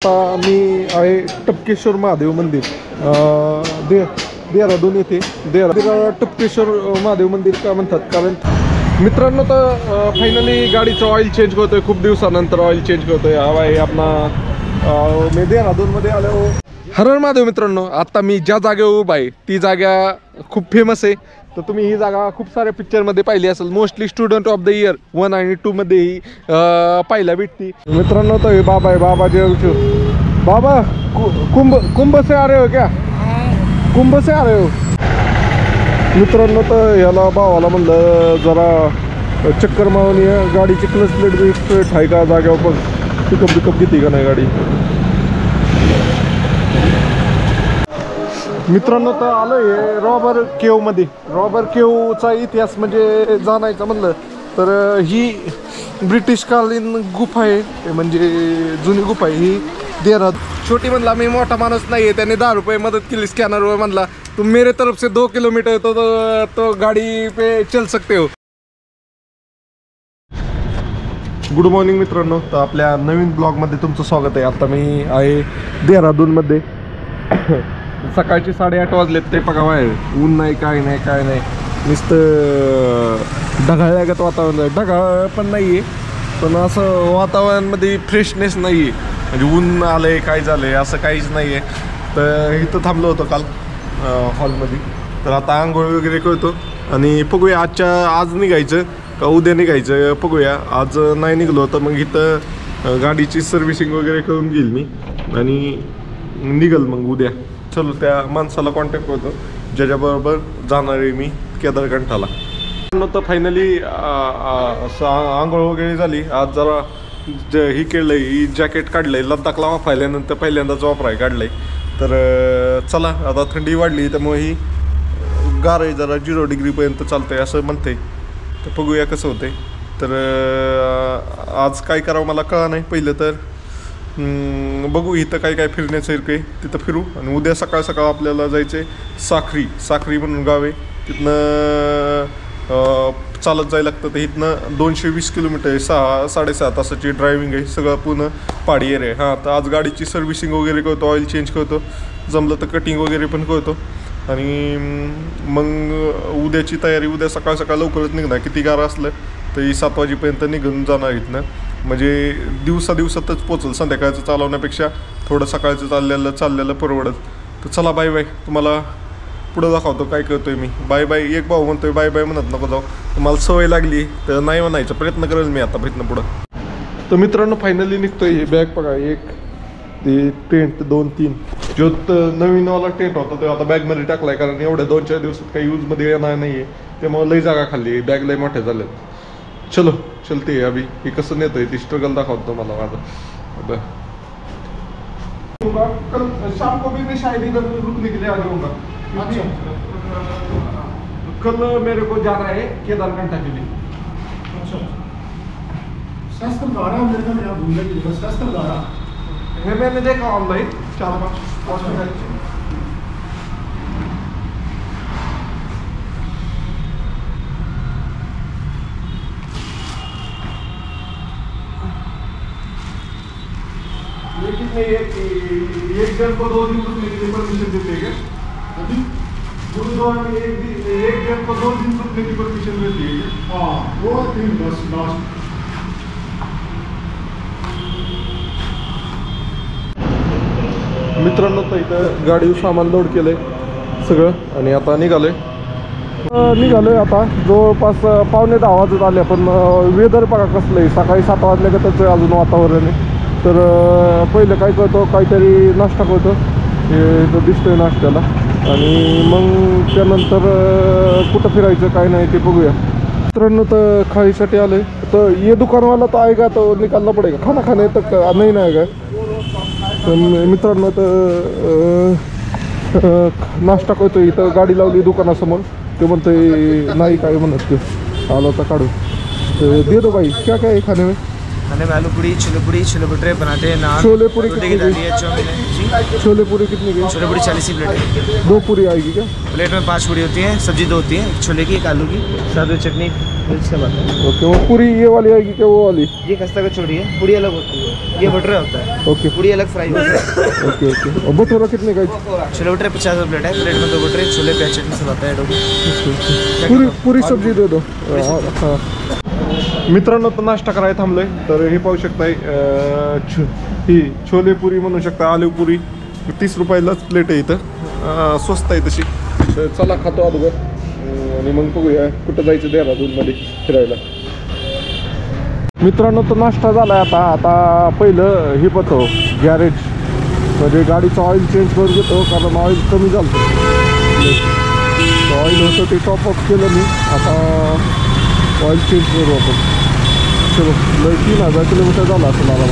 आता मी आहे टपकेश्वर महादेव मंदिर देहरादून येथे टपकेश्वर महादेव मंदिर का म्हणतात कारण मित्रांनो तर फायनली गाडीचं ऑइल चेंज करतोय खूप दिवसानंतर ऑइल चेंज करतोय हवा आहे आपला मी देहरादूनमध्ये आलो हर हर महादेव मित्रांनो आता मी ज्या जागेवर उभा आहे ती जागा खूप फेमस आहे तर तुम्ही ही जागा खूप साऱ्या पिक्चरमध्ये पाहिली असेल mostly student of the year 1 आणि 2 मध्ये ही पाहायला भेटती मित्रांनो तर हे बाबा आहे बाबा जे बाबा कुंभ से आ रहे हो क्या कुंभ से आ रहे हो मित्रांनो तर याला भावाला म्हणलं जरा चक्कर मारून ये गाडीची क्लच प्लेट बी स्ट्रेट आहे का जाग्यावर पण पिकअप घेते का नाही गाडी मित्रांनो तर आलोय रॉबर केव मध्ये रॉबर केवचा इतिहास म्हणजे जाणायचं म्हणलं तर ही ब्रिटिशकालीन गुफा आहे म्हणजे जुनी गुफा आहे ही देहरादून छोटी म्हणला मी मोठा माणूस नाही आहे त्याने 10 रुपये मदत केली स्कॅनरवर म्हणला तुम मेरे तरफ से 2 किलोमीटर तो गाडी पे चल सकते हो गुड मॉर्निंग मित्रांनो तर आपल्या नवीन ब्लॉगमध्ये तुमचं स्वागत आहे आता मी आहे देहरादूनमध्ये सकाळचे 8:30 वाजलेत ते बघा बाहेर ऊन नाही काय नाही नुसतं ढगाळ्यागत वातावरण आहे ढगाळ पण नाही आहे पण असं वातावरणामध्ये फ्रेशनेस नाही आहे म्हणजे ऊन आलं आहे काय झालं आहे असं काहीच नाही आहे तर इथं थांबलो होतो काल हॉलमध्ये तर आता आंघोळ वगैरे करतो आणि बघूया आज निघायचं का उद्या निघायचं बघूया आज नाही निघलो तर मग इथं गाडीची सर्व्हिसिंग वगैरे करून घेईल मी आणि निघल मग उद्या चलो त्या माणसाला कॉन्टॅक्ट करतो ज्याच्याबरोबर जाणार आहे मी केदारकंठाला तर फायनली आंघोळ वगैरे झाली आज जरा ही केलं ही जॅकेट काढलं आहे लद्दाखला वापरायल्यानंतर पहिल्यांदाच वापराय काढलं आहे तर चला आता थंडी वाढली त्यामुळे ही गार आहे जरा 0 डिग्रीपर्यंत चालतं आहे असं म्हणते तर बघूया कसं होते तर आज काय करावं मला कळलं नाही पहिलं तर बघू इथं काय फिरण्यासारखं आहे तिथं फिरू आणि उद्या सकाळ आपल्याला जायचे साखरी म्हणून गाव आहे तिथनं चालत जायला लागतं तर इथनं 220 किलोमीटर आहे 6-6.5 तासाची ड्रायव्हिंग आहे सगळं पूर्ण पहाडी एरिया आहे हां तर आज गाडीची सर्व्हिसिंग वगैरे करतो ऑइल चेंज करतो जमलं तर कटिंग वगैरे पण करतो आणि मग उद्याची तयारी उद्या सकाळ लवकरच निघणार किती गार असलं तरी 7 वाजेपर्यंत निघून जाणार इथनं म्हणजे दिवसातच पोचल संध्याकाळचं चालवण्यापेक्षा थोडं सकाळचं चाललेलं परवडत तर चला बाय बाय तुम्हाला पुढं दाखवतो काय करतोय मी बाय एक भाऊ म्हणतोय बाय म्हणत नको जाऊ तर मला सवय लागली तर नाही म्हणायचा प्रयत्न करेल मी आता प्रयत्न पुढं तर मित्रांनो फायनली निघतोय हे बॅग बघा एक ते टेंट 2-3 जो नवीनवाला टेंट होता तो आता बॅगमध्ये टाकलाय कारण एवढ्या 2-4 दिवसात काही यूजमध्ये येणार नाही आहे त्यामुळे लई जागा खाल्ली बॅग लई मोठ्या झाल्यात चलो चलते अभी हे कसं नेतोय ती स्ट्रगल दाखवतो मला माझं कल शाम को भी मैं शायद इधर रुकने के लिए आ जाऊंगा कल मेरे को जाना है केदारकंठा के लिए शास्त्रधारा मेरे को यहाँ घूमने के लिए शास्त्रधारा मैंने देखा ऑनलाइन 4-5 लेकिन एक जन को 2 दिन रुकने के लिए परमिशन देते हैं क्या गुरुद्वारा में एक जन को 2 दिन रुकने की परमिशन देती है हाँ वो 3 बस लास्ट मित्रांनो तर इथं गाडीवर सामान लोड केलंय सगळं आणि आता निघालोय आता जवळपास 9:45 वाजत आले पण वेदर बघा कसलं आहे सकाळी 7 वाजले का त्याचं अजून वातावरण आहे तर पहिलं काय करतो काहीतरी नाश्ता करतो हे तो दिसतोय नाश्त्याला आणि मग त्यानंतर कुठं फिरायचं काय नाही ते बघूया मित्रांनो तर खाईसाठी आले तर ये दुकानवाला तर आहे का तो निकालना पडेगा खाना खाणे तर नाही का तर मित्रांनो तर नाश्ता करतो इथं गाडी लावली दुकानासमोर ते म्हणतोय नाही काय म्हणत ते आलो तर काढू तर दे दो भाई क्या है खाने में खाने में आलू पूड़ी छोले भटूरे बनाते हैं नान छोले पूड़ी रोटी की दाली है चाउमीन है जी छोले पूरी कितने की? छोले पूरी 40 की प्लेट है। 2 पूरी आएगी क्या? प्लेट में 5 पूरी होती है, सब्जी 2 होती है, एक छोले की एक आलू की, साथ में चटनी मिर्च का आता है। ओके, वो पूरी ये वाली आएगी क्या वो वाली? ये खस्ता का छोड़ी है, पूरी अलग होती है, ये भटूरा होता है। ओके पूरी अलग फ्राई होता है। Okay okay. और भटूरा कितने का? छोले भटूरे 50 रुपये प्लेट है, प्लेट में 2 भटूरे, छोले प्याज चटनी सब आता है। पूरी पूरी सब्जी दे दो। हां मित्रांनो, तर नाश्ता करायला थांबलोय, तर हे पाहू शकताय ही छोले पुरी म्हणू शकता, आलू पुरी 30 रुपयालाच प्लेट आहे इथं, स्वस्त आहे तशी. तर चला खातो अगोदर आणि मग बघूया कुठं जायचं देहरादूनमध्ये फिरायला. मित्रांनो, तर नाश्ता झालाय. आता पहिलं हे पाहतो गॅरेज, म्हणजे गाडीचं ऑइल चेंज करून घेतो, कारण ऑइल कमी झालं. ऑइल होतं ते टॉपअप केलं मी, आता ऑइल चेंज करू आपण. चलो, 3000 किलोमीटर झाला असं मला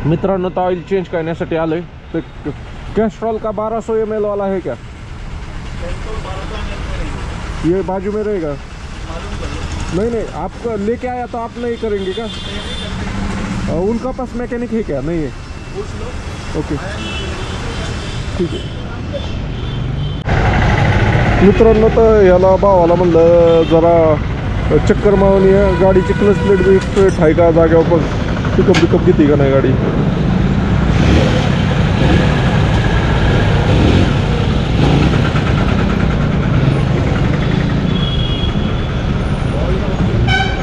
मित्रांनो, तर ऑइल चेंज करण्यासाठी आलोय. तर कैस्ट्रॉल का 1200 ml वाला है क्या? ये बाजू में रहेगा? नहीं नहीं, आप लेके आया तो आप नहीं करेंगे क्या? उनका पास मैकेनिक है क्या? नहीं है? ओके ठीक आहे. मित्रांनो, तर याला भावाला म्हणलं जरा चक्कर मारून ये, गाडीची क्लच प्लेट बी स्ट्रेट आहे का जाग्यावर, पण पिकअप घेते का नाही गाडी.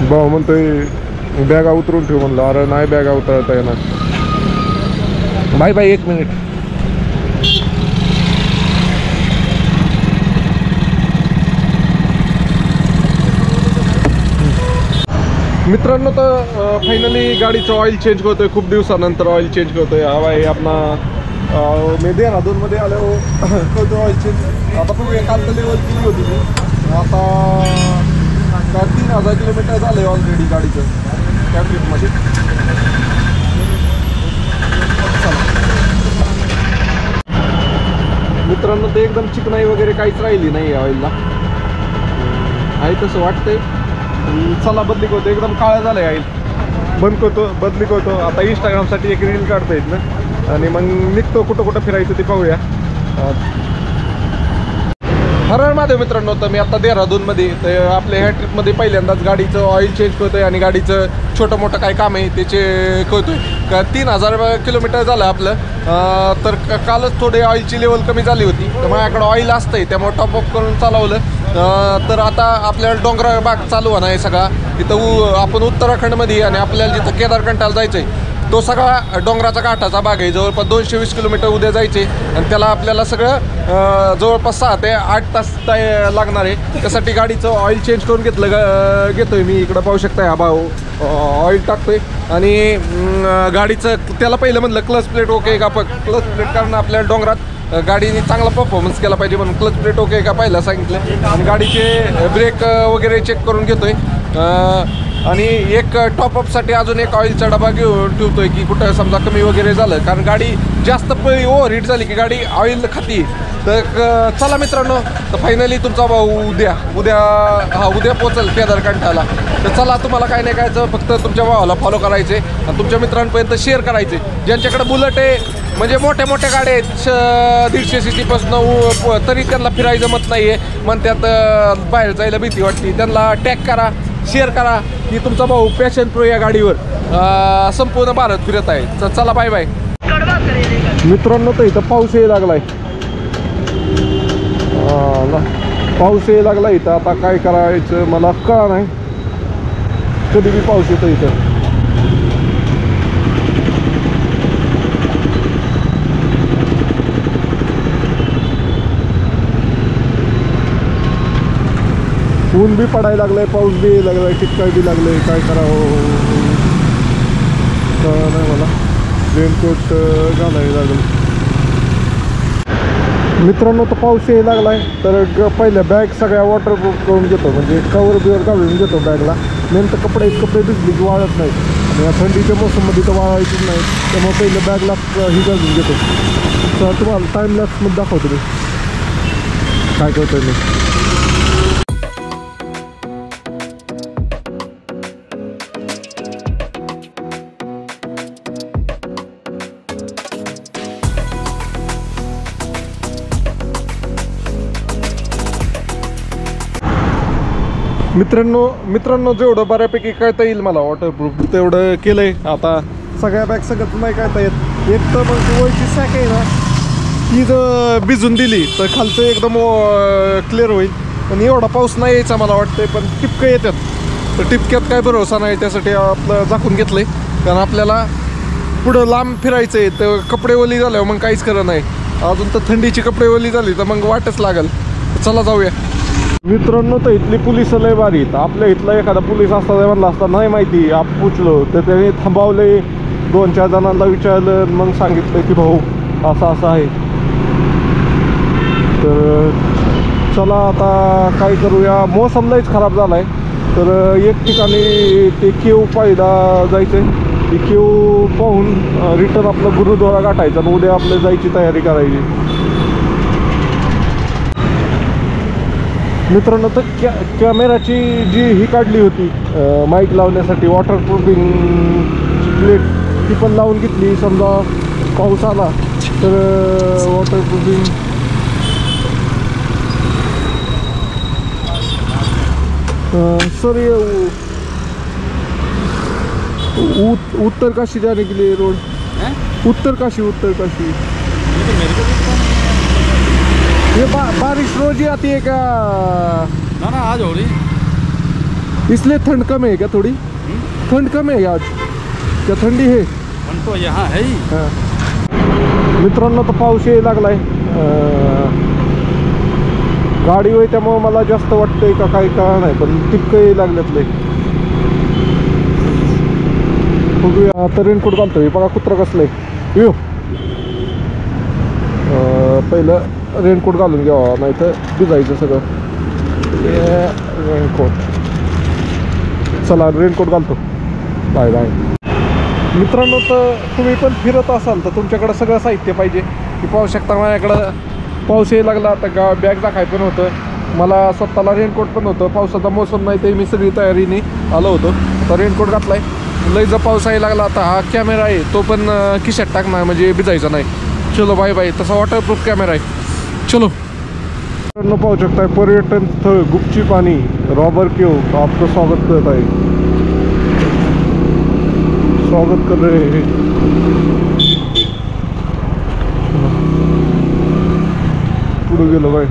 भाऊ म्हणतोय बॅगा उतरून ठेव, म्हणलं अरे नाही बॅगा उतरता येणार. Bye 1 minute. मित्रांनो, तर फायनली गाडीचं ऑइल चेंज करतोय, खूप दिवसानंतर ऑइल चेंज करतोय. हवा आहे आपला मी देहरादूनमध्ये आलो करतो ऑइल चेंज. आता बघूया, काल तर लेवल केली होती मी, आता 3000 किलोमीटर झालं आहे ऑलरेडी गाडीचं त्या ट्रिपमध्ये. मित्रांनो, ते एकदम चिकनाई वगैरे काहीच राहिली नाही ऑइलला, आहे तसं वाटतंय. चला बदली करतो, एकदम काळा झालं आहे ऑइल. बदली करतो. आता इंस्टाग्रामसाठी एक रील काढता येत ना, आणि मग निघतो कुठं कुठं फिरायचं ते पाहूया. हर हर महादेव मित्रांनो, तर मी आता देहरादूनमध्ये, तर आपल्या ह्या ट्रिपमध्ये पहिल्यांदाच गाडीचं ऑइल चेंज करतोय आणि गाडीचं छोटं मोठं काय काम आहे त्याचे करतोय. का 3000 किलोमीटर झालं आपलं. तर कालच थोडे ऑइलची लेवल कमी झाली होती, तर माझ्याकडं ऑइल असतंय, त्यामुळे टॉपअप करून चालवलं. तर आता आपल्याला डोंगराळ भाग चालू होणार आहे सगळा. इथं आपण उत्तराखंडमध्ये, आणि आपल्याला जिथं केदारखंडाला जायचं आहे तो सगळा डोंगराचा घाटाचा भाग आहे. जवळपास 220 किलोमीटर उद्या जायचे, आणि त्याला आपल्याला सगळं जवळपास 6 ते 8 तास लागणार आहे. त्यासाठी गाडीचं ऑइल चेंज करून घेतोय मी. इकडं पाहू शकता, हा भाऊ ऑइल टाकतोय, आणि गाडीचं त्याला पहिलं म्हणलं क्लच प्लेट ओके का, क्लच प्लेट कारण आपल्याला डोंगरात गाडीने चांगला परफॉर्मन्स केला पाहिजे म्हणून क्लच प्लेट ओके का पहिला सांगितलं. आणि गाडीचे ब्रेक वगैरे चेक करून घेतोय. आणि एक टॉपअपसाठी अजून एक ऑइलचा डबा घेऊन ठेवतोय, की कुठं समजा कमी वगैरे झालं, कारण गाडी जास्त ओव्हर हिट झाली की गाडी ऑइल खाती. तर चला मित्रांनो, तर फायनली तुमचा भाऊ उद्या पोचल केदारखंडाला. तर चला, तुम्हाला काय नाही करायचं, फक्त तुमच्या भावाला फॉलो करायचे आणि तुमच्या मित्रांपर्यंत शेअर करायचे. ज्यांच्याकडे बुलेट आहे, म्हणजे मोठ्या गाड्या आहेत 150 cc तरी त्यांना फिरायचं मत नाही आहे, मग त्यात बाहेर जायला भीती वाटते, त्यांना टॅग करा, शेअर करा की तुमचा भाऊ पॅशन प्रो या गाडीवर संपूर्ण भारत फिरत आहे. तर चला, बाय बाय मित्रांनो. तर इथं पाऊस यायला लागलाय, पाऊस यायला लागला इथं. आता काय करायचं मला कळा नाही, कधी बी पाऊस येतो इथं. ऊन बी पडायला लागलाय, पाऊस बी यायला लागलाय, टिपकाय बी लागलंय. काय करावं नाही, मला रेनकोट घालायला लागलं. मित्रांनो, तर पाऊस यायला लागलाय, तर पहिल्या बॅग सगळ्या वॉटरप्रूफ करून घेतो, म्हणजे कवर बिवर घालून घेतो बॅगला. नंतर कपडे भिजली की वाळत नाही, आणि या थंडीच्या मोसममध्ये तर वाळायचीच नाही, त्यामुळे पहिलं बॅगला ही घालून घेतो. तर तुम्हाला टाईम लॅप्समध्ये दाखवतो मी काय करतोय मी. मित्रांनो जेवढं बऱ्यापैकी कळता येईल मला वॉटरप्रूफ तेवढं केलंय. आता सगळ्या बॅग सगळं नाही कळता येत. एक तर मग वरची सॅक आहे ना ती जर भिजून दिली तर खालचं एकदम क्लिअर होईल. पण एवढा पाऊस नाही यायचा मला वाटतंय, पण टिपकं येतात. तर टिपक्यात काय भरोसा नाही, त्यासाठी आपलं झाकून घेतलंय. कारण आपल्याला पुढं लांब फिरायचं आहे, तर कपडे ओली झाल्यावर मग काहीच खरं नाही. अजून तर थंडीची कपडे ओली झाली तर मग वाटच लागल. चला जाऊया. मित्रांनो तर इथली पोलिस लय भारी. आपल्या इथला एखादा पोलीस असता म्हणला असता नाही माहिती आपण पुचलो तर त्याने थांबवले, 2-4 जणांना विचारलं, मग सांगितलं की भाऊ असं असं आहे. तर चला आता काय करूया. मोसम लयच खराब झाला आहे. तर एक ठिकाणी ते केव पाहिला जायचं आहे. ती केव पाहून रिटर्न आपलं गुरुद्वारा गाठायचा आणि उद्या आपलं जायची तयारी करायची. मित्रांनो तर कॅमेराची जी ही काढली होती माईक लावण्यासाठी वॉटरप्रूफिंग प्लेट, ती पण लावून घेतली. समजा पाऊस आला तर वॉटरप्रूफिंग. सर ये उत्तर काशी जाने के लिए रोड है? उत्तर काशी ये बारिश रोज ही आती है क्या? ना आज हो रही, इसलिए ठंड कम है क्या? थोड़ी ठंड कम है आज, क्या ठंडी है? तो यहाँ है ही. हाँ. मित्रांनो तर पाऊस यायला लागलाय. गाडी होय त्यामुळे मला जास्त वाटतंय का काही कळलं नाही, पण टिपकं यायला लागल्यात लय. बघूया आता रेनकोट घालतोय. बघा कुत्र कसलंय. यो पहिलं रेनकोट घालून घ्यावा, नाही तर भिजायचं सगळं. रेनकोट. चला रेनकोट घालतो. Bye bye. मित्रांनो तर तुम्ही पण फिरत असाल तर तुमच्याकडं सगळं साहित्य पाहिजे. की पाहू शकता माझ्याकडं पाऊस यायला लागला. आता बॅग दाखाय पण होतं मला, स्वतःला रेनकोट पण होतं. पावसाचा मोसम नाही ते मी सगळी तयारीने आलो होतो. आता रेनकोट घातलाय. लय जर पाऊस यायला लागला. आता हा कॅमेरा आहे तो पण खिशात टाकणार म्हणजे भिजायचा नाही. चलो बाय बाय. तसा वॉटरप्रूफ कॅमेरा आहे. चलो. पाहू शकताय पर्यटन स्थळ गुपची पाणी रॉबर केव आपलं स्वागत करत आहे. स्वागत कर रहे हैं. पुढे गेलो बाय.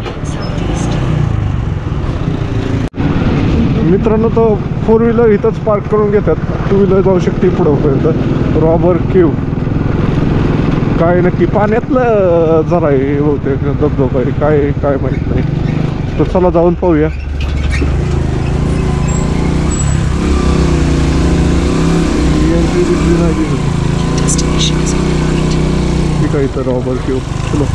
मित्रांनो तो 4 व्हीलर इथंच पार्क करून घेतात. 2 व्हीलर जाऊ शकते पुढंपर्यंत. रॉबर केव काय नक्की पाण्यातलं जरा हे होते धबधबा आहे काय काय माहीत नाही. तर चला जाऊन पाहूया. ठीक आहे इथं रॉबर केव. चलो.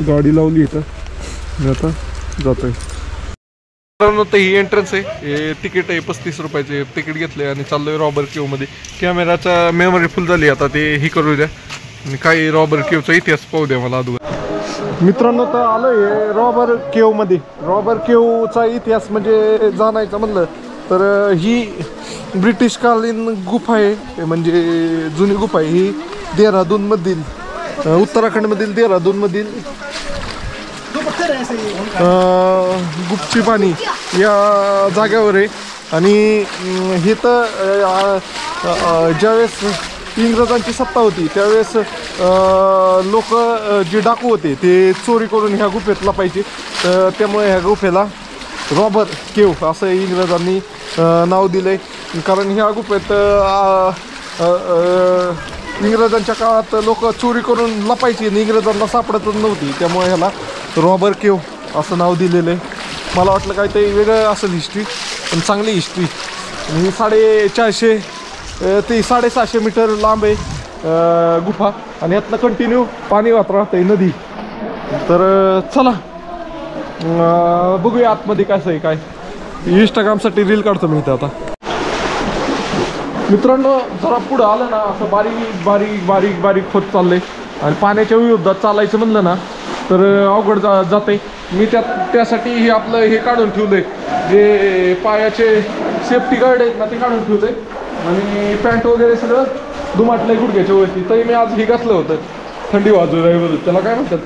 गाडी लावली इथं मी आता जातोय. तर ही एंट्रन्स आहे. हे तिकीट आहे 35 रुपयाचे. तिकीट घेतले आणि चाललोय रॉबर केव मध्ये. कॅमेराचा मेमरी फुल झाली आता ते ही करू द्या आणि काही रॉबर केवचा इतिहास पाहू द्या मला अगोदर. मित्रांनो तर आलोय रॉबर केव मध्ये. रॉबर केवचा इतिहास म्हणजे जाणायचं म्हणलं तर ही ब्रिटिशकालीन गुफा आहे, म्हणजे जुनी गुफा आहे. ही देहरादून मधील उत्तराखंड मधील देहरादून मधील गुपची पाणी या जागेवर आहे. आणि हे तर ज्यावेळेस इंग्रजांची सत्ता होती त्यावेळेस लोक जे डाकू होते ते चोरी करून ह्या गुफेत लपायचे. त्यामुळे ह्या गुफेला रॉबर केव असं इंग्रजांनी नाव दिलंय. कारण ह्या गुफेत इंग्रजांच्या काळात लोक चोरी करून लपायची आणि इंग्रजांना सापडतच नव्हती. त्यामुळे ह्याला रॉबर केव असं नाव दिलेलं आहे. मला वाटलं काय ते वेगळं असेल हिस्ट्री, पण चांगली हिस्ट्री. ही 450 ते 750 मीटर लांब आहे गुफा आणि यातनं कंटिन्यू पाणी वाहत राहतंय नदी. तर चला बघूया आतमध्ये कसं आहे काय. इंस्टाग्रामसाठी रील काढतो मी इथं आता. मित्रांनो जरा पुढं आलं ना असं बारीक बारीक बारीक बारीक होत चाललंय आणि पाण्याच्या विरोधात चालायचं म्हणलं ना तर अवघड जाते. मी त्यासाठी हे आपलं हे काढून ठेवलंय, जे पायाचे सेफ्टी गार्ड आहेत ना ते काढून ठेवलंय आणि पॅन्ट वगैरे सगळं दुमाटलंय गुडघ्याच्या वरती. तरी मी आज हे घातलं होतं थंडी वाजू राहिली. त्याला काय म्हणतात,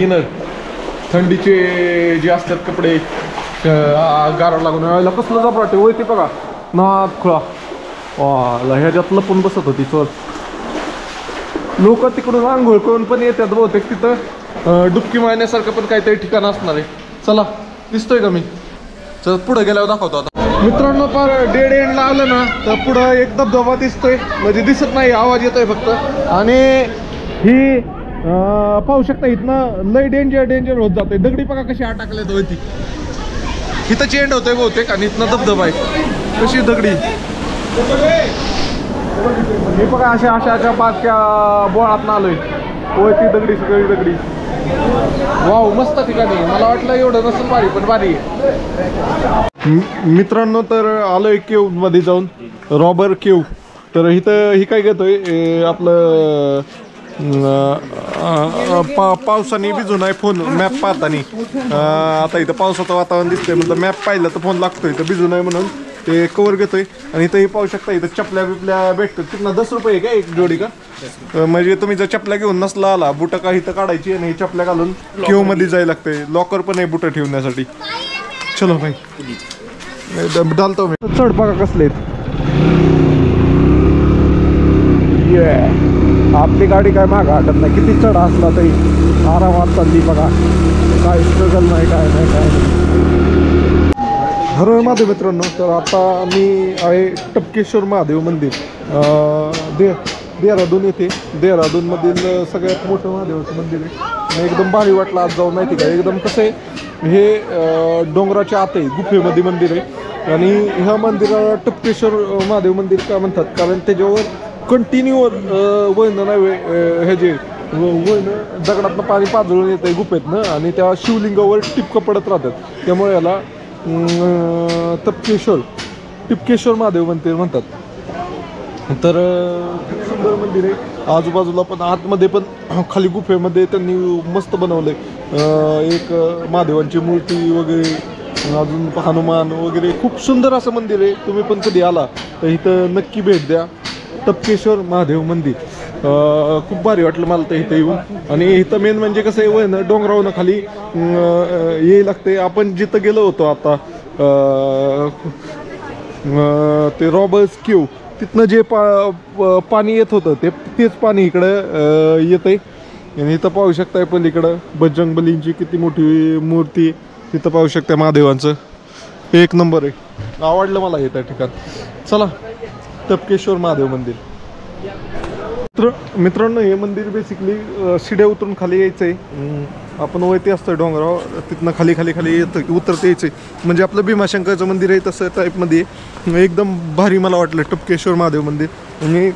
इनर थंडीचे जे असतात कपडे गारा लागून यायला कसलं जप वाटते वय ते बघा नाक खुळा. वा ह्याच्यात लपून बसत होती चोर. लोक तिकडून आंघोळ करून पण येतात बहुतेक. तिथं डुबकी मारण्यासारखं पण काहीतरी ठिकाण असणार आहे. चला दिसतोय का मी? चल पुढे गेल्यावर दाखवतो आता. मित्रांनो फार डेड एंडला आलं ना तर पुढं एक धबधबा दिसतोय, म्हणजे दिसत नाही, आवाज येतोय फक्त. आणि ही पाहू शकता इथनं लय डेंजर होत जाते. दगडी बघा कशी अटकल्यात होती. इथं चेंड होतोय बहुतेक आणि इथनं धबधबा आहे. कशी दगडी हे बघा अशा बारक्या बोळात ना आलोय. वरती दगडी सगळी दगडी. वाव मस्त ठिकाणी. मला वाटलं एवढं नसेल भारी, पण भारी आहे. मित्रांनो तर आलोय केव मध्ये जाऊन, रॉबर केव. तर इथं ही काय घेतोय आपलं पावसाने भिजून आहे फोन मॅप पाहताना. आता इथं पावसाचं वातावरण दिसतंय म्हटलं मॅप पाहिलं तर फोन लागतोय. तर भिजून आहे म्हणून ते कवर घेतोय. आणि इथं हे पाहू शकता इथं चपल्या बिपल्या भेटतात. तिथनं 10 रुपये का एक जोडी का? म्हणजे तुम्ही जर चपल्या घेऊन नसला आला बुटं का इथं काढायची आणि चपल्या घालून केव मध्ये जायला लागतंय. लॉकर पण आहे बुटं ठेवण्यासाठी. चलो भाई डालतो मी. चढ बघा कसले आपली गाडी काय मागं हटत नाही. किती चढ असला तरी आरामात चालली बघा. काय स्ट्रगल नाही काय नाही. हर महादेव मित्रांनो, तर आता मी आहे टपकेश्वर महादेव मंदिर देहरादून येथे. देहरादूनमधील सगळ्यात मोठं महादेवाचं मंदिर आहे. एकदम भारी वाटलं आज जाऊन. माहिती का एकदम कसं आहे हे डोंगराच्या आत आहे, गुफेमध्ये मंदिर आहे. आणि ह्या मंदिराला टपकेश्वर महादेव मंदिर का म्हणतात कारण त्याच्यावर कंटिन्यू वळणं नाही हे जे वळणं दगडातनं पाणी पाजळून येतं आहे गुफेतनं आणि त्या शिवलिंगावर टिपकं पडत राहतात. त्यामुळे याला टिपकेश्वर महादेव मंदिर म्हणतात. तर खूप सुंदर मंदिर आहे. आजूबाजूला पण आतमध्ये पण खाली गुफेमध्ये त्यांनी मस्त बनवलंय. एक महादेवांची मूर्ती वगैरे, अजून हनुमान वगैरे. खूप सुंदर असं मंदिर आहे. तुम्ही पण कधी आला तर इथं नक्की भेट द्या. टपकेश्वर महादेव मंदिर खूप भारी वाटलं मला तर इथं येऊन. आणि इथं मेन म्हणजे कसं आहे ना डोंगरावरून खाली यायला लागते. आपण जिथं गेलो होतो आता ते रॉबर्स केव तिथनं जे पाणी येत होतं तेच पाणी इकडं येत आहे. आणि इथं पाहू शकताय पण इकडं बजरंगबलींची किती मोठी मूर्ती तिथं पाहू शकता. महादेवांचं एक नंबर आहे. आवडलं मला हे त्या ठिकाण. चला टपकेश्वर महादेव मंदिर. मित्रांनो हे मंदिर बेसिकली शिड्या उतरून खाली यायचं आहे. आपण वरती असतं डोंगरावर तिथनं खाली येतं उतरता यायचं आहे. म्हणजे आपलं भीमाशंकरचं मंदिर आहे तसं टाईपमध्ये. एकदम भारी मला वाटलं टपकेश्वर महादेव मंदिर. आणि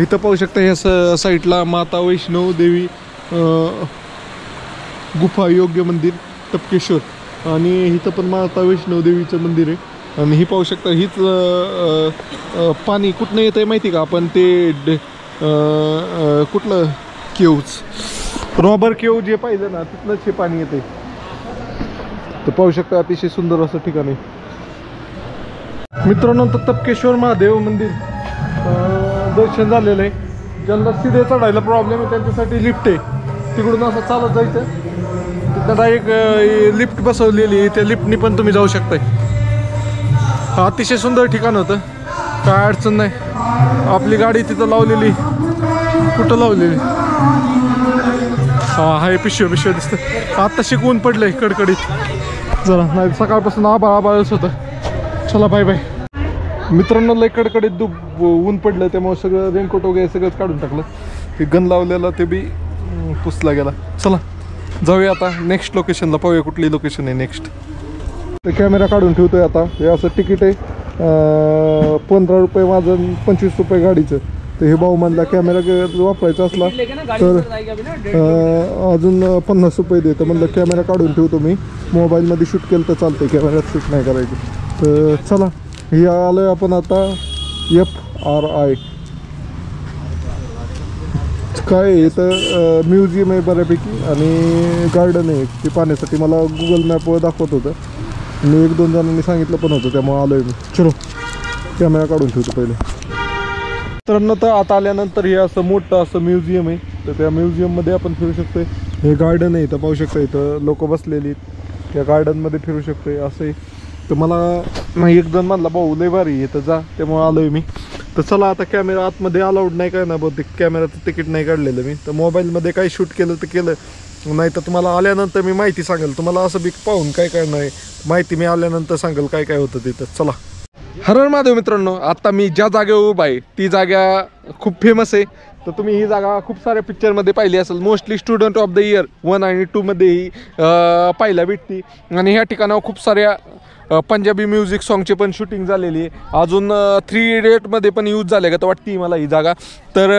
इथं पाहू शकता ह्या साईडला माता वैष्णव देवी गुफा योग्य मंदिर टपकेश्वर. आणि इथं पण माता वैष्णव देवीचं मंदिर आहे. आणि ही पाहू शकता हीच पाणी कुठनं येतं आहे माहिती का? आपण ते कुठलं केव्ज रॉबर केव जे पाहिलं ना तिथनंच हे पाणी येते. तर पाहू शकता अतिशय सुंदर असं ठिकाण आहे. मित्रांनो तर टपकेश्वर महादेव मंदिर दर्शन झालेलं आहे. ज्यांना सिधे चढायला प्रॉब्लेम आहे त्यांच्यासाठी लिफ्ट आहे. तिकडून असं चालत जायचं. तिथं डायरेक्ट लिफ्ट बसवलेली आहे. त्या लिफ्टनी पण तुम्ही जाऊ शकताय. अतिशय सुंदर ठिकाण होतं. काय अडचण नाही. आपली गाडी तिथं लावलेली. कुठं लावलेली? हाय पिशव्या दिसतं. आत्ता शिकवून पडलंय कडकडीत जरा. नाही सकाळपासून आबाळच होतं. चला बाय बाय. मित्रांनो लय कडकडीत ऊन पडलं त्यामुळे सगळं रेनकोट वगैरे सगळंच काढून टाकलं. ते गन लावलेला ते बी पुसला गेला. चला जाऊया आता नेक्स्ट लोकेशनला. पाहूया कुठली लोकेशन आहे नेक्स्ट. ते कॅमेरा काढून ठेवतोय आता. हे असं तिकीट आहे 15 रुपये माझं 25 रुपये गाडीचं. तर हे भाऊ म्हणला कॅमेरा वापरायचा असला तर अजून 50 रुपये देतं. म्हणलं कॅमेरा काढून ठेवतो मी. मोबाईलमध्ये शूट केलं तर चालतंय, कॅमेऱ्यात शूट नाही करायची. तर चला हे आलोय आपण आता FRI. काय तर म्युझियम आहे बऱ्यापैकी आणि गार्डन आहे ती पाहण्यासाठी. मला गुगल मॅपवर दाखवत होतं. मी 1-2 जणांनी सांगितलं पण होतं त्यामुळे आलोय मी. चलो कॅमेरा काढून ठेवतो पहिले. मित्रांनो तर आता आल्यानंतर हे असं मोठं असं म्युझियम आहे. तर त्या म्युझियममध्ये आपण फिरू शकतोय. हे गार्डन आहे, इथं पाहू शकता, इथं लोक बसलेली त्या गार्डनमध्ये फिरू शकतोय असं आहे. तर मला एक जण म्हणला भाऊ लय भारी आहे तर जा, त्यामुळे आलोय मी. तर चला आता कॅमेरा आतमध्ये अलाउड नाही काय ना बहुतेक, कॅमेराचं तिकीट नाही काढलेलं मी. तर मोबाईलमध्ये काही शूट केलं तर केलं, नाही तर तुम्हाला आल्यानंतर मी माहिती सांगेल. तुम्हाला असं बिक पाहून काय काय नाही माहिती मी आल्यानंतर सांगेल काय काय होतं तिथं. चला. हर हर महादेव मित्रांनो, आता मी ज्या जागेवर उभा आहे ती जागा खूप फेमस आहे. तर तुम्ही ही जागा खूप साऱ्या पिक्चरमध्ये पाहिली असेल. Mostly student of the year 1 आणि 2 मध्ये ही पाहायला भेटती. आणि ह्या ठिकाणावर खूप साऱ्या पंजाबी म्युझिक सॉंगची पण शूटिंग झालेली आहे. अजून 3 इडियटमध्ये पण यूज झाले का तर वाटते मला ही जागा. तर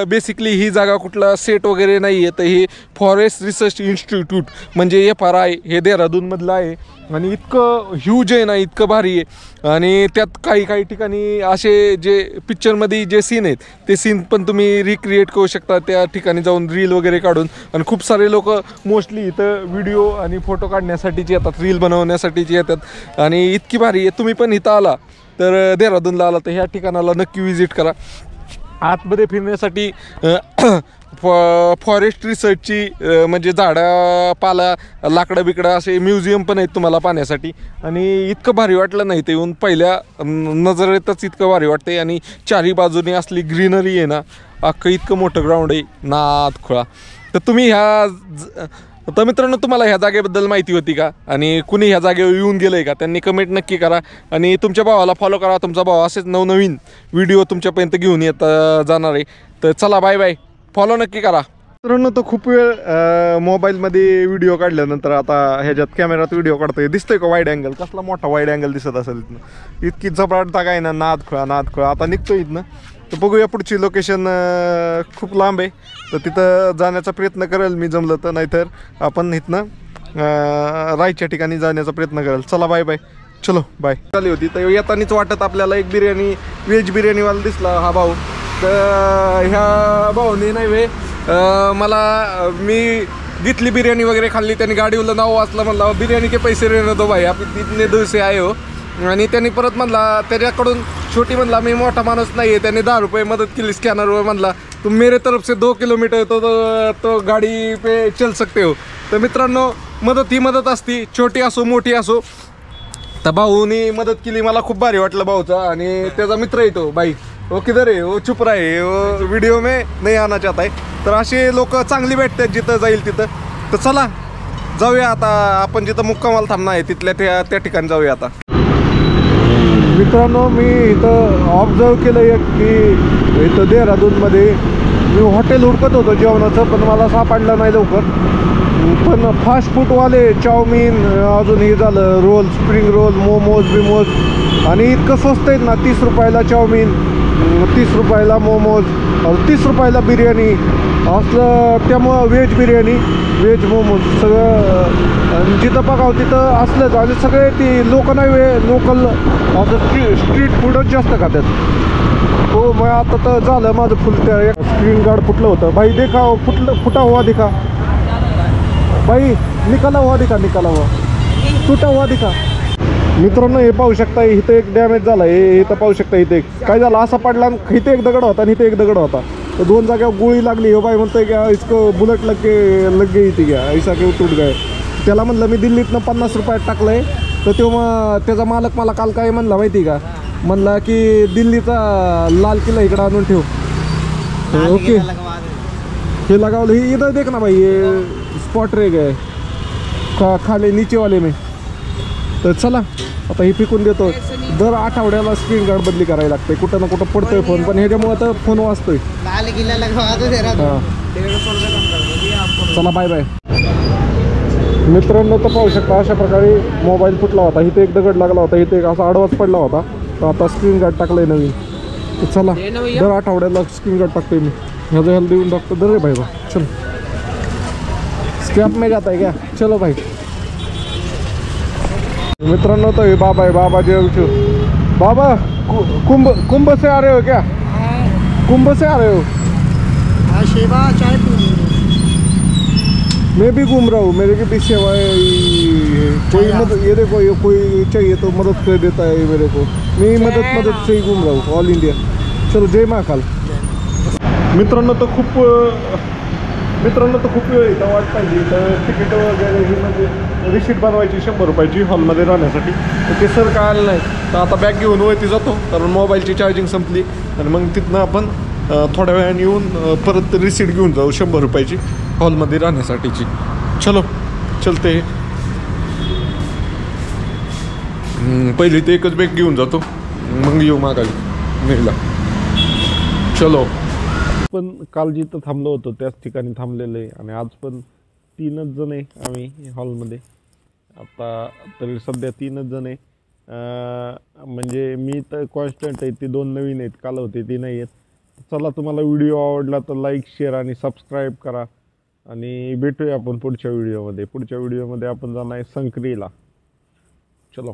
बेसिकली ही जागा कुठला सेट वगैरे नाही आहे. तर ही फॉरेस्ट रिसर्च इन्स्टिट्यूट म्हणजे FRI हे देहरादूनमधलं आहे. आणि इतकं ह्यूज आहे ना, इतकं भारी आहे. आणि त्यात काही काही ठिकाणी असे जे पिक्चरमध्ये जे सीन आहेत ते सीन पण तुम्ही रिक्रिएट करू शकता त्या ठिकाणी जाऊन रील वगैरे काढून. आणि खूप सारे लोक मोस्टली इथं व्हिडिओ आणि फोटो काढण्यासाठीच येतात, रील बनवण्यासाठीच येतात. आणि इतकी भारी आहे. तुम्ही पण इथं आला तर देहरादूनला आला तर ह्या ठिकाणाला नक्की विजिट करा. आतमध्ये फिरण्यासाठी फॉरेस्ट रिसर्चची म्हणजे झाडं पाला लाकडं बिकडं असे म्युझियम पण आहेत तुम्हाला पाहण्यासाठी. आणि इतकं भारी वाटलं नाही ते येऊन, पहिल्या नजरेतच इतकं भारी वाटते. आणि चारी बाजूने असली ग्रीनरी आहे ना, अख्खं इतकं मोठं ग्राउंड आहे नाद खुळा. तर तुम्ही तर मित्रांनो तुम्हाला ह्या जागेबद्दल माहिती होती का आणि कुणी ह्या जागेवर येऊन गेलं आहे का त्यांनी कमेंट नक्की करा. आणि तुमच्या भावाला फॉलो करा. तुमचा भाव असेच नवनवीन व्हिडिओ तुमच्यापर्यंत घेऊन येत जाणार आहे. तर चला बाय बाय, फॉलो नक्की करा. मित्रांनो तर खूप वेळ मोबाईलमध्ये व्हिडिओ काढल्यानंतर आता ह्याच्यात कॅमेरात व्हिडिओ काढतोय. दिसतोय का वाईड अँगल? कसला मोठा वाईड अँगल दिसत असेल इथनं. इतकी जबराट जागा आहे ना, नाद खुळा. आता निघतोय इथनं. तर बघूया पुढची लोकेशन खूप लांब आहे. तर तिथं जाण्याचा प्रयत्न करेल मी जमलं तर, नाहीतर आपण इथनं रायच्या ठिकाणी जाण्याचा प्रयत्न करेल. चला बाय बाय, चलो बाय. झाली होती तर येतानीच वाटत आपल्याला एक बिर्याणी व्हेज बिर्याणीवाला दिसला हा भाऊ. तर ह्या भाऊने नाही वे मला मी घेतली बिर्याणी वगैरे खाल्ली. त्यांनी गाडीवरलं नाव वाचलं, म्हणला बिर्याणी के पैसे रहने दो भाई, आप इतने दूर से आए हो. आणि त्यांनी परत म्हणला त्याच्याकडून छोटी म्हणला मी मोठा माणूस नाही आहे. त्यांनी 10 रुपये मदत केली स्कॅनरवर. म्हणला तुम मेरे तरफ से 2 किलोमीटर तो गाडी पे चल सकते हो. तर मित्रांनो मदत ही मदत असती, छोटी असो मोठी असो. तर भाऊनी मदत केली, मला खूप भारी वाटलं भाऊचा. आणि त्याचा मित्र येतो बाई, वो किधर आहे, वो चुप राहे, वो व्हिडिओ में नाही आना चाहता है. तर असे लोक चांगली भेटतात जिथं जाईल तिथं. तर चला जाऊया आता आपण जिथं मुक्कामाला थांबणार आहे तिथल्या त्या ठिकाणी जाऊया आता. मित्रांनो मी इथं ऑब्झर्व केलं एक की इथं देहरादूनमध्ये मी हॉटेल हुडकत होतो जेवणाचं, पण मला सापडलं नाही लवकर. पण फास्ट फूडवाले चाऊमिन, अजून हे झालं रोल, स्प्रिंग रोल, मोमोज बिमोज, आणि इतकं स्वस्त आहेत ना. 30 रुपयाला चाऊमिन, 30 रुपयाला मोमोज, 30 रुपयाला बिर्याणी असलं. त्यामुळं व्हेज बिर्याणी, व्हेज मोमोज सगळं जिथं बघावं तिथं असलंच. आणि सगळे ती लोक नाही लोकल असं स्ट्रीट फूडच जास्त खातात. हो मग आता तर झालं माझं फुल. त्या स्क्रीन गार्ड फुटलं होतं. भाई देखा फुटा हुआ दिखा भाई, निकाला हुआ टूटा हुआ दिखा. मित्रांनो हे पाहू शकता, इथं एक डॅमेज झाला. हे इथं पाहू शकता, इथे काय झालं असा पडला. इथे एक दगड होता आणि इथे एक दगड होता. तर 2 जागेवर गोळी लागली. हो बाई म्हणतोय की इसको बुलेट लग गई इथे घ्या, ऐसा के तुट गए. त्याला म्हणलं मी दिल्लीतनं 50 रुपयात टाकलं आहे. तर तेव्हा त्याचा मालक मला काल काय म्हणला माहिती का, म्हणला की दिल्लीचा लाल किल्ला इकडं आणून ठेव. ओके हे लगावलं. हे इधर देख ना भाई, ये स्पॉट रेग आहे खाली नीचेवाले में. तर चला आता ही फेकून देतो. दर आठवड्याला स्क्रीन गार्ड बदली करायला लागते. कुठं ना कुठं पडतोय फोन, पण ह्याच्यामुळे तर फोन वाचतोय. चला बाय बाय. मित्रांनो तर पाहू शकता अशा प्रकारे मोबाईल फुटला होता. इथे एक दगड लागला होता, इथे एक असा आडवाच पडला होता. तर आता स्क्रीन गार्ड टाकलंय नवीन. तर चला दर आठवड्याला स्क्रीन गार्ड टाकतोय मी. ह्याचं ह्याला देऊन टाकतो. दर रे भाई बा, चलो स्क्रॅप में जाता है क्या, चलो भाई. मित्रांनो तो ये बाबा है, बाबा जो बाबा कुंभ से आ रहे हो क्या? कुंभ से आ रहे हो? हाँ सेवा चाय पी. मैं भी घूम रहा हूँ, मेरे की भी सेवा है. कोई मदद, ये देखो ये कोई चाहिए तो मदद कर देता है मेरे को. मैं मदद से ही घूम रहा हूँ ऑल इंडिया. चलो जय महाकाल. मित्रांनो तर खूप वेळ इथं वाट पाहिजे. तर तिकीट वगैरे ही म्हणजे रिसीट बनवायची 100 रुपयाची हॉलमध्ये राहण्यासाठी. तर ते सर काय आलं नाही. तर आता बॅग घेऊन वरती जातो कारण मोबाईलची चार्जिंग संपली आणि मग तिथनं आपण थोड्या वेळाने येऊन परत रिसीट घेऊन जाऊ 100 रुपयाची हॉलमध्ये राहण्यासाठीची. चलते. पहिली ते एकच बॅग घेऊन जातो मग येऊ मागायला मेला. चलो. पण काल जिथं थांबलो होतो त्याच ठिकाणी थांबलेलं आहे आणि आज पण 3च जण आहे आम्ही हॉलमध्ये. आता तरी सध्या 3च जण आहे. म्हणजे मी तर कॉन्स्टंट आहे. ती 2 नवीन आहेत, काल होते ती नाही आहेत. चला, तुम्हाला व्हिडिओ आवडला तर लाईक शेअर आणि सबस्क्राईब करा आणि भेटूया आपण पुढच्या व्हिडिओमध्ये. पुढच्या व्हिडिओमध्ये आपण जाणार आहे संक्रीला. चलो.